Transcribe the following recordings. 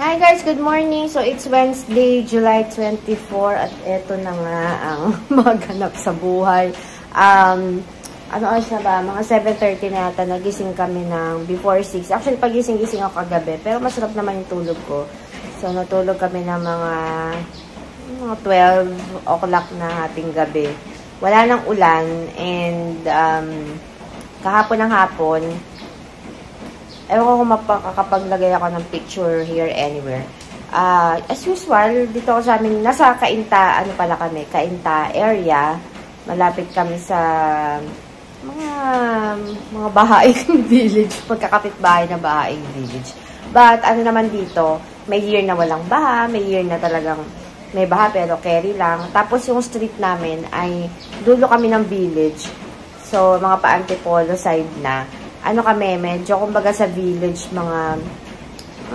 Hi guys, good morning. So it's Wednesday, July 24 at eto na nga ang maganap sa buhay. Ano oras na ba? Mga 7:30 na yata nagising kami ng before 6. Actually, pagising-gising ako kagabi, pero masarap naman yung tulog ko. So natulog kami ng mga 12 o'clock na ating gabi. Wala nang ulan and kahapon ng hapon, ewan ko kung makakapaglagay ako ng picture here anywhere. As usual, dito ako sa amin, nasa Cainta, Cainta area. Malapit kami sa mga bahaing village, pagkakapit-bahay na bahaing village. But ano naman dito, may year na walang baha, may year na talagang may baha pero carry lang. Tapos yung street namin ay dulo kami ng village. So, mga pa-Antipolo side na. Ano kami, medyo kumbaga sa village, mga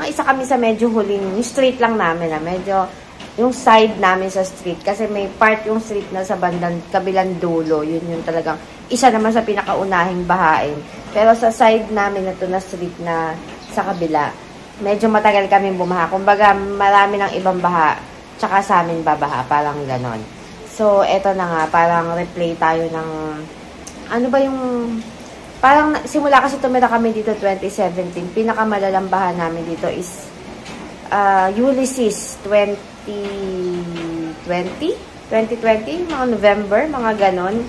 isa kami sa medyo huling, yung street lang namin medyo yung side namin sa street, kasi may part yung street na sa bandang kabilang dulo, yun yung talagang isa naman sa pinakaunahing bahain. Pero sa side namin na to na street na sa kabila, medyo matagal kami bumaha. Kumbaga, marami ng ibang baha, tsaka sa amin babaha, parang ganon. So, eto na nga, parang replay tayo ng, ano ba yung, parang simula kasi tumira kami dito 2017. Pinakamalalang baha namin dito is Ulysses 2020, mga November, mga ganon.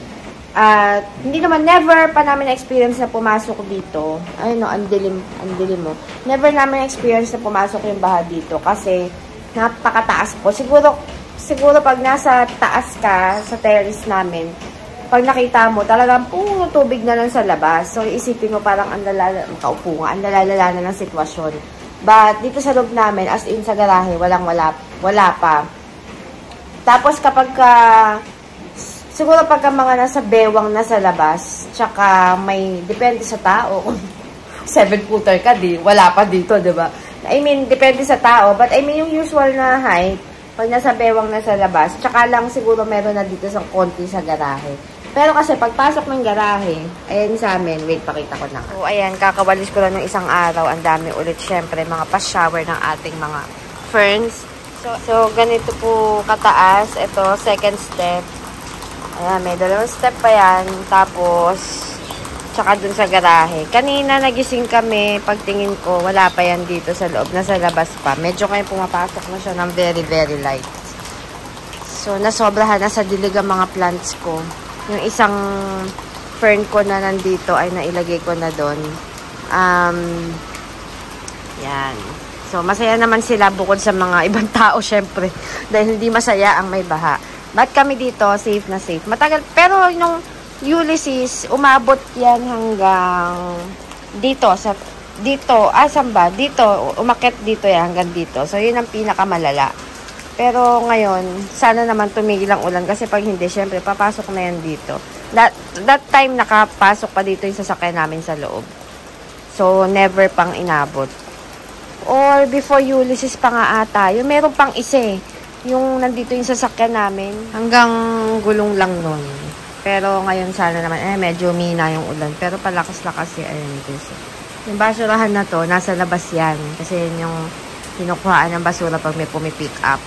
Hindi naman, never pa namin experience na pumasok dito. Ay no, ang dilim mo. Never namin experience na pumasok yung baha dito kasi napakataas po. Siguro pag nasa taas ka, sa terrace namin, pag nakita mo, talagang puro tubig na lang sa labas. So, isipin mo parang ang makaupo nga, ang lalala na ng sitwasyon. But, dito sa loob namin, as in sa garahe, wala pa. Tapos, siguro pagka mga nasa bewang na sa labas, tsaka may, depende sa tao, 7-footer ka, wala pa dito, diba? I mean, depende sa tao, but I mean, yung usual na height, pag nasa bewang na sa labas, tsaka lang siguro meron na dito sa konti sa garahe. Pero kasi pagpasok ng garahe, ayan sa amin, wait, pakita ko na. So, ayan, kakawalis ko lang ng isang araw. Ang dami ulit, syempre, mga pa-shower ng ating mga ferns. So ganito po kataas. Ito, second step. Ayan, may dalawang step pa yan. Tapos, tsaka dun sa garahe. Kanina, nagising kami. Pagtingin ko, wala pa yan dito sa loob. Nasa labas pa. Medyo kayo pumapasok na siya ng very, very light. So, nasobrahan na sa dilig ang mga plants ko. Yung isang fern ko na nandito ay nailagay ko na doon. Yan. So, masaya naman sila bukod sa mga ibang tao, syempre. Dahil hindi masaya ang may baha. But kami dito, safe na safe. Matagal. Pero yung Ulysses, umabot yan hanggang dito. Saan ba? Dito, umakyat dito yan hanggang dito. So, yun ang pinakamalala. Pero ngayon, sana naman tumigil ang ulan kasi pag hindi, syempre, papasok na yan dito. That time, nakapasok pa dito yung sasakyan namin sa loob. So, never pang inabot. Or before Ulysses pa nga ata, yung meron pang isa yung nandito yung sasakyan namin, hanggang gulong lang nun. Pero ngayon, sana naman, medyo mina yung ulan. Pero palakas-lakas ayun guys. Yung basurahan na to, nasa labas yan. Kasi yun yung kinukuhaan ng basura pag may pumipick up.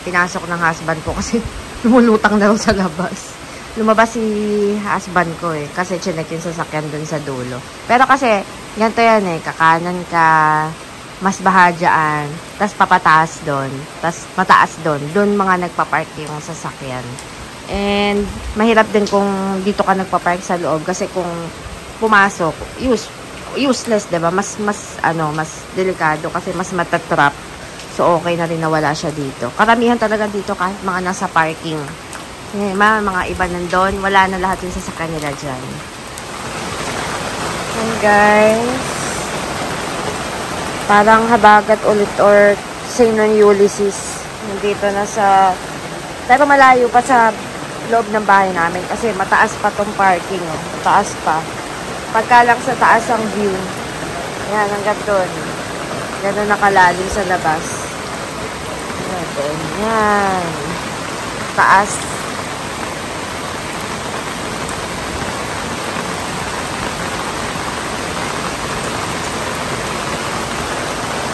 Pinasok ng husband ko kasi lumulutang na lang sa labas. Lumabas si husband ko kasi chinek yung sasakyan dun sa dulo. Pero kasi, ganito yan kakanan ka, mas baha dyan, tas papataas dun, tas mataas dun. Dun mga nagpapark yung sasakyan. And, mahirap din kung dito ka nagpapark sa loob kasi kung pumasok, useless, diba? Mas delikado kasi mas matatrap. So, okay na rin na wala siya dito. Karamihan talaga dito kahit mga nasa parking. Mga iba nandun, wala na lahat yung sasakyan nila dyan. And guys, parang habagat ulit or same ng Ulysses. Nandito na sa, pero malayo pa sa loob ng bahay namin kasi mataas pa tong parking. Mataas pa. Pagka lang sa taas ang view. Yan, hanggang doon. Gano'n nakalalim sa labas. Yan. Taas.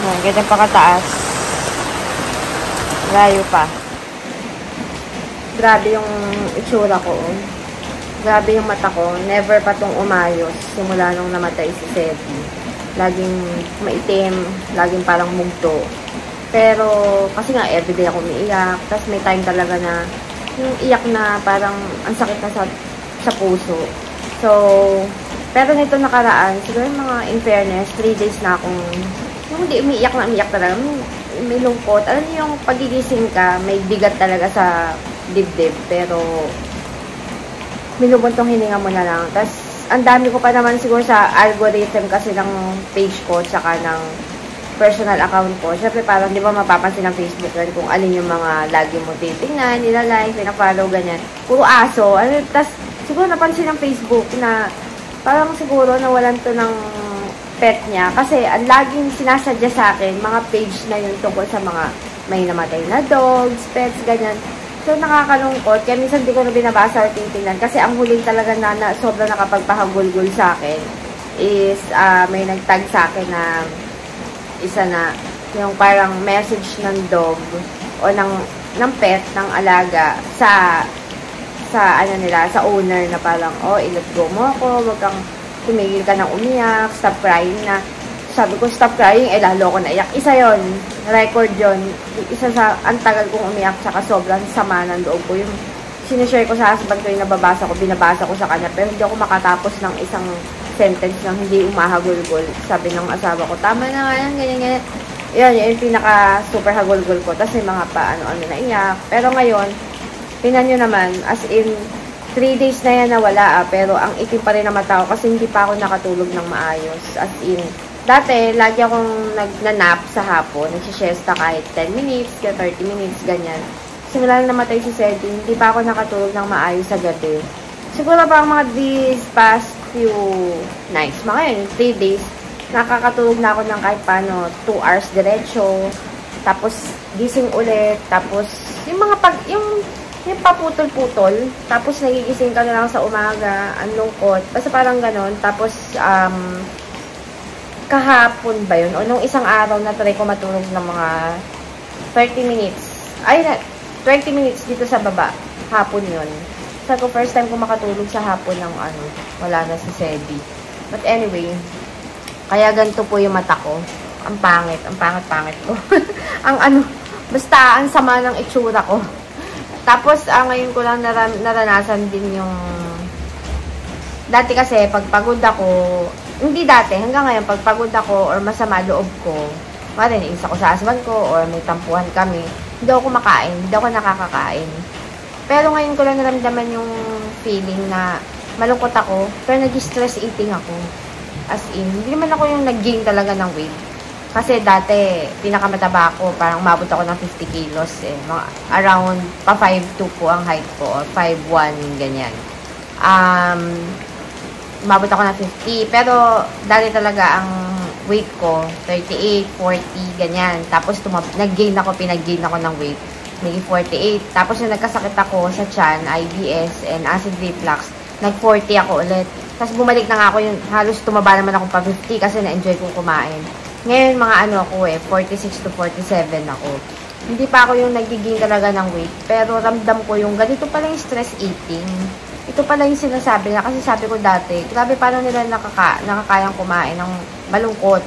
Yan, ganyan pa kataas. Layo pa. Grabe yung itsura ko. Grabe yung mata ko. Never pa tong umayos. Simula nung namatay si Seti. Laging maitim. Laging parang mugto. Pero, kasi nga, everyday ako umiiyak. Tapos may time talaga na, yung iyak na parang ang sakit na sa puso. So, pero nito nakaraan, siguro yung mga in fairness, 3 days na akong, yung hindi umiiyak na umiiyak talaga. May lungkot. Alam niyo yung pagigising ka, may bigat talaga sa dibdib. Pero, minubuntong hininga mo na lang. Tapos, ang dami ko pa naman siguro sa algorithm kasi ng page ko, tsaka ng personal account ko. Siyempre, parang di ba mapapansin ng Facebook yan kung alin yung mga lagi mo titingnan, nilalike, pinafollow, ganyan. Puro aso. Tapos, siguro napansin ng Facebook na parang siguro nawalan to ng pet niya. Kasi, ang laging sinasadya sa akin, mga page na yun tungkol sa mga may namatay na dogs, pets, ganyan. So, nakakalungkot. Kaya minsan di ko na binabasa or titingnan. Kasi ang huling talaga na sobrang nakapagpahagulgul sa akin is may nagtag sa akin na isa na yung parang message ng dog o ng pet, ng alaga sa ano nila, sa owner na parang, oh, i-let go mo ako, wag kang tumigil ka ng umiyak, stop crying na. Sabi ko, stop crying, lalo ko naiyak. Isa yon, record yon. Isa sa, ang tagal kong umiyak, tsaka sobrang sama ng loob ko. Yung sinishare ko sa husband ko yung binabasa ko sa kanya, pero hindi ako makatapos ng isang sentence nang hindi umahagulgol. Sabi ng asawa ko, tama na nga yan, ganyan. Yan, yung pinaka super hagulgol ko. Tapos may mga ano naiyak. Pero ngayon, tingnan nyo naman, as in, 3 days na yan nawala pero ang itim pa rin na mata ko kasi hindi pa ako nakatulog ng maayos. As in, dati, lagi akong nag-nap sa hapon, nagsisiesta kahit 10 minutes, 30 minutes, ganyan. Simula na namatay si Seti, hindi pa ako nakatulog ng maayos sa gabi. Siguro pa mga these past few nights, mga yun, 3 days, nakakatulog na ako ng kahit paano, 2 hours diretso, tapos gising ulit, tapos yung mga yung paputol-putol, tapos nagigising ka na lang sa umaga, ang lungkot, basta parang ganon, tapos kahapon ba yun? O nung isang araw na try ko matulog ng mga 30 minutes. 20 minutes dito sa baba. Hapon yun. Sabi ko, first time ko makatulog sa hapon ng wala na si Sedi. But anyway, kaya ganito po yung mata ko. Ang pangit ko. Basta ang sama ng itsura ko. Tapos, ngayon ko lang naranasan din yung dati kasi, pag pagod ako, hindi dati, hanggang ngayon, pag pagod ako or masama loob ko, nainis ako sa husband ko or may tampuhan kami, hindi ako kumakain, hindi ako nakakakain. Pero ngayon ko lang naramdaman yung feeling na malungkot ako, pero nag-stress eating ako. As in, hindi naman ako yung nag-gain talaga ng weight. Kasi dati, pinakamataba ako, parang umabot ako ng 50 kilos eh. Around pa 5'2" po ang height ko, or 5'1", ganyan. Umabot ako ng 50. Pero, dati talaga ang weight ko, 38, 40, ganyan. Tapos, nag-gain ako, pinag-gain ako ng weight. May 48. Tapos, yung nagkasakit ako sa tiyan, IBS, and acid reflux, nag-40 ako ulit. Tapos, bumalik na nga ako, yung halos tumaba naman ako pa 50 kasi na-enjoy kong kumain. Ngayon, mga 46 to 47 ako. Hindi pa ako yung nagiging talaga ng weight. Pero, ramdam ko yung ganito pala yung stress eating. Ito pala yung sinasabi na, kasi sabi ko dati, grabe paano nila nakakayang kumain ng malungkot.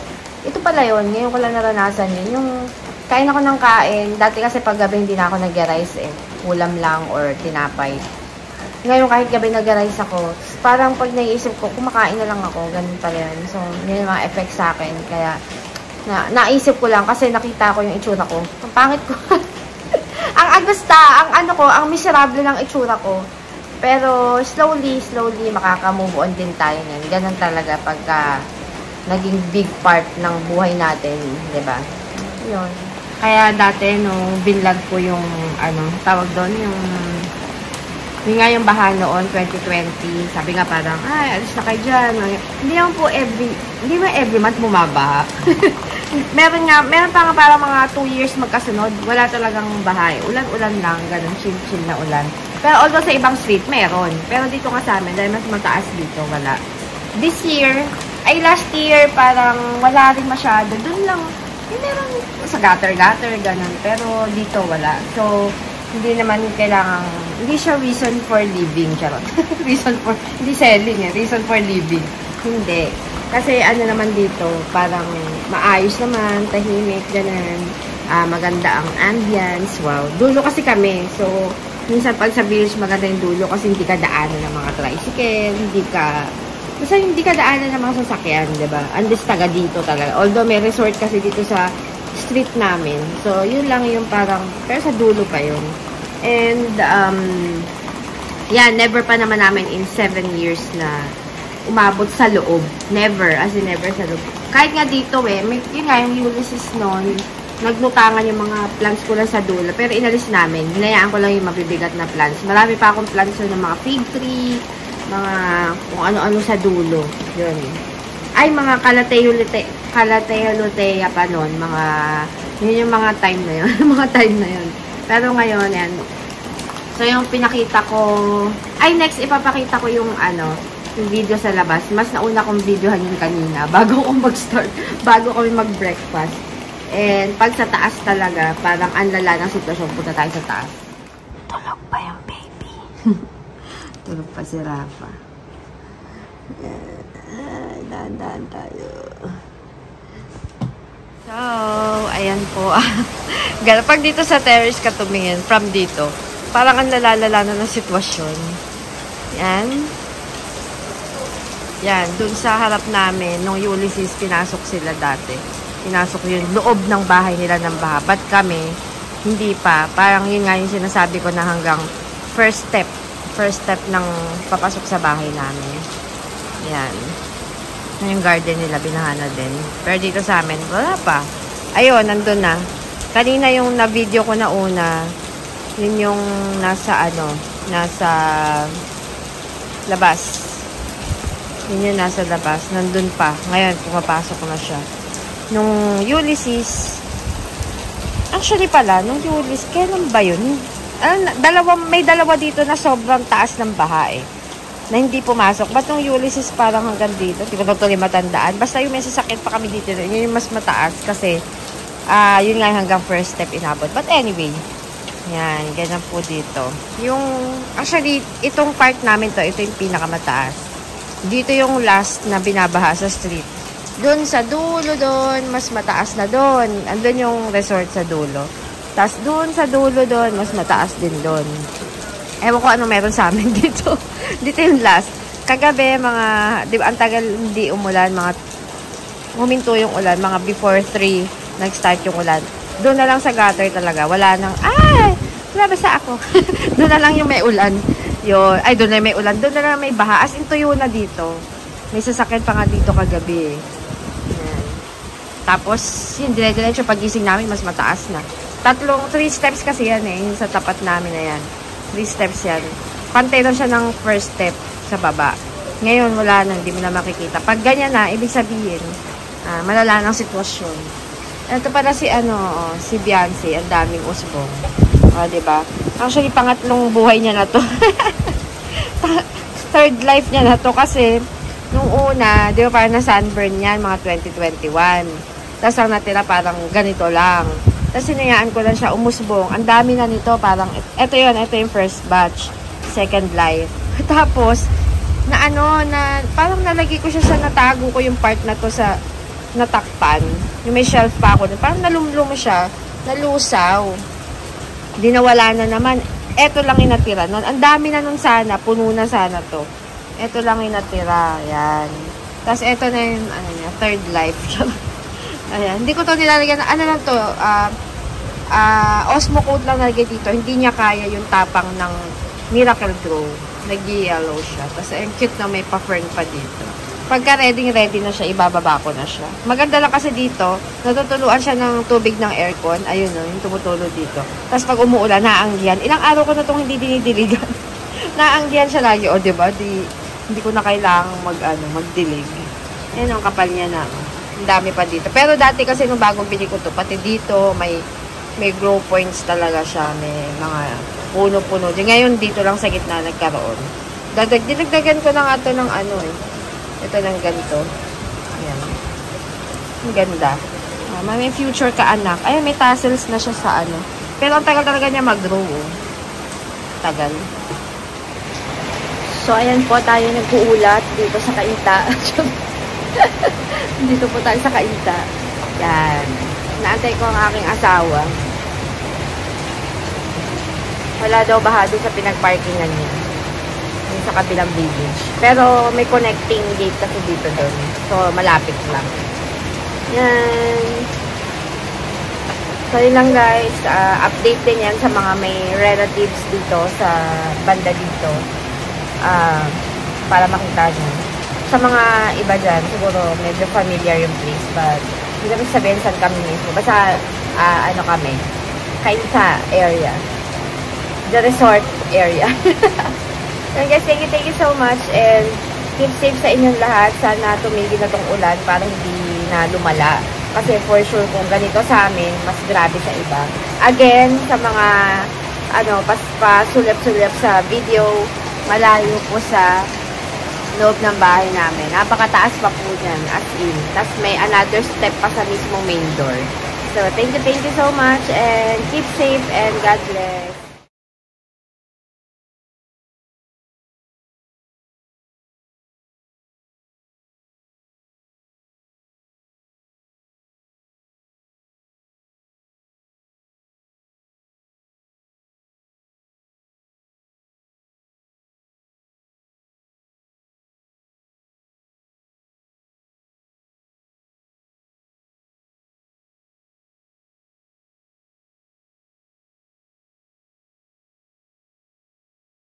Ito pala yun, ngayon ko lang naranasan yun. Yung kain ako ng kain, dati kasi pag gabi hindi na ako nag-rice eh. Ulam lang or tinapay. Ngayon kahit gabi nag-rice ako, parang pag naiisip ko, kumakain na lang ako, ganun pala yun. So, yun yung mga effect sa akin. Kaya, naisip ko lang kasi nakita ko yung itsura ko. Ang pangit ko. ang miserable ng itsura ko. Pero, slowly, makaka-move on din tayo niyan. Ganun talaga pagka naging big part ng buhay natin, di ba? Yun. Kaya dati, nung binlog ko yung, tawag doon, yung nga yung baha noon, 2020, sabi nga parang, alis na kayo dyan. Hindi naman po every month bumabaha. meron pa nga parang mga 2 years magkasunod, wala talagang bahay. Ulan-ulan lang, ganun, chill na ulan. Pero although sa ibang street, meron. Pero dito nga sa amin, dahil mas mataas dito, wala. Last year, parang wala rin masyado. Doon lang, yung meron sa gutter-gutter, ganun. Pero dito wala. So, hindi naman kailangan, hindi siya reason for living, charot. Reason for, hindi selling eh, reason for living. Hindi. Kasi ano naman dito, parang maayos naman, tahimik, ganun. Maganda ang ambience, wow. Dulo kasi kami, so, minsan pag sa village maganda yung dulo kasi hindi ka daanan ng mga tricycle, hindi ka daanan ng mga sasakyan, diba? Andes taga dito talaga. Although may resort kasi dito sa street namin. So, yun lang yung parang, pero sa dulo pa yun. And, yeah, never pa naman namin in 7 years na umabot sa loob. Never, as in never sa loob. Kahit nga dito yun nga, yung Ulysses noon, nagnutangan yung mga plants ko lang sa dulo. Pero inalis namin. Hinayaan ko lang yung mabibigat na plants. Marami pa akong plants ng mga fig tree, mga kung ano-ano sa dulo. Yun. Ay, mga Calathea pa nun. Yun yung mga time na yun. mga time na yun. Pero ngayon, yan. So, yung pinakita ko, next, ipapakita ko yung yung video sa labas. Mas nauna kong videohan yun kanina. Bago kong mag-start. Bago kami mag-breakfast. And, pag sa taas talaga, parang ang lala ng sitwasyon. Punta tayo sa taas. Tulog pa yung baby. Tulog pa si Rafa. Dahan-dahan tayo. So, ayan po. Pag dito sa terrace ka tumingin, from dito, parang ang lalala na ng sitwasyon. Yan. Yan, dun sa harap namin, nung Ulysses, pinasok sila dati. Pinasok yung loob ng bahay nila ng baha. But kami, hindi pa. Parang yun nga yung sinasabi ko na hanggang first step ng papasok sa bahay namin. Yan. Yung garden nila, binaha na din. Pero dito sa amin, wala pa. Ayun, nandun na. Kanina yung na-video ko na una, yun yung nasa labas. Yun yung nasa labas. Nandun pa. Ngayon, pumapasok na siya. Nung Ulysses, actually pala, nung Ulysses, kailan ba yun? May dalawa dito na sobrang taas ng baha eh. Na hindi pumasok. Ba't nung Ulysses parang hanggang dito? Hindi ko tuloy matandaan. Basta yung may sasakit pa kami dito. Yun yung mas mataas kasi yun nga hanggang first step inabot. But anyway, yan. Ganyan po dito. Actually, itong part namin to, ito yung pinakamataas. Dito yung last na binabaha sa street. Doon sa dulo doon, mas mataas na doon. Andun yung resort sa dulo. Tapos doon sa dulo doon, mas mataas din doon. Ewan ko ano meron sa amin dito. Dito yung last. Kagabi, di ba, ang tagal hindi umulan, huminto yung ulan, mga before 3, nag-start yung ulan. Doon na lang sa gutter talaga. Wala nang, wala basta ako. Doon na lang yung may ulan. Doon na may ulan. Doon na lang may baha. As in, tuyo na dito. May sasakyan pa nga dito kagabi. Yan. Tapos, yun, dire-diretso pagising namin, mas mataas na. 3 steps kasi yan eh, yung sa tapat namin na yan. 3 steps yan. Pantay lang siya ng first step sa baba. Ngayon, wala na, hindi mo na makikita. Pag ganyan na, ibig sabihin, malala ng sitwasyon. Ito pala si Beyonce, ang daming usbong. Diba? Actually, pangatlong buhay niya na to. Third life niya na to kasi nung una, di ba parang na-sunburn yan, mga 2021. Tapos ang natira parang ganito lang. Tapos sinayaan ko lang siya umusbong. Ang dami na nito, parang, ito yung first batch. Second life. Tapos, parang nalagay ko siya sa natago ko yung part na to sa natakpan. Yung may shelf pa ako. Parang nalumlum siya, nalusaw. Di nawala na naman. Ito lang yung natira. Ang dami na nun sana, puno na sana to. Ito lang yung natira. Ayan. Tapos ito na yung, third life. Ayan. Hindi ko to nilalagyan na, Osmo coat lang nalagay dito. Hindi niya kaya yung tapang ng Miracle Grow. Nag-yellow siya. Tapos, ang cute na may pa-fern pa dito. Pagka ready na siya, ibababa ko na siya. Maganda lang kasi dito, natutuluan siya ng tubig ng aircon. Ayun o, yung tumutulo dito. Tapos, pag umuulan, naanggihan. Ilang araw ko na itong hindi dinidiligan. Naanggihan siya lagi. O, diba? Hindi ko na kailangang magdilig. Ayan, ang kapal niya na. Ang dami pa dito. Pero dati kasi nung bagong bili ko to, pati dito, may grow points talaga siya. May mga puno-puno. Ngayon, dito lang sa gitna nagkaroon. Dinagdagan ko na nga ito ng ito ng ganito. Ayan. Ang ganda. May future ka anak. Ay, may tassels na siya sa ano. Pero ang tagal talaga niya mag-grow. Oh. Tagal. So, ayan po tayo nag-uulat dito sa Kainta. Dito po tayo sa Kainta. Yan. Naantay ko ang aking asawa. Wala daw baha doon sa pinag-parkingan niya. Yung sa kabilang village. Pero may connecting gate kasi dito doon. So, malapit lang. Yan. So, yun lang guys. Update din yan sa mga may relatives dito sa banda dito. Para makita nyo. Sa mga iba dyan, siguro medyo familiar yung place. But, hindi kami sabihin saan kami mismo. Basta, ano kami. Kainta area. The resort area. So, guys, thank you so much. And, keep safe sa inyong lahat. Sana tumigil na tong ulan para hindi na lumala. Kasi for sure kung ganito sa amin, mas grabe sa iba. Again, sa mga pasulap-sulap sa video, malayo po sa loob ng bahay namin. Napakataas pa po dyan, as in. Tapos may another step pa sa mismong main door. So, thank you so much and keep safe and God bless.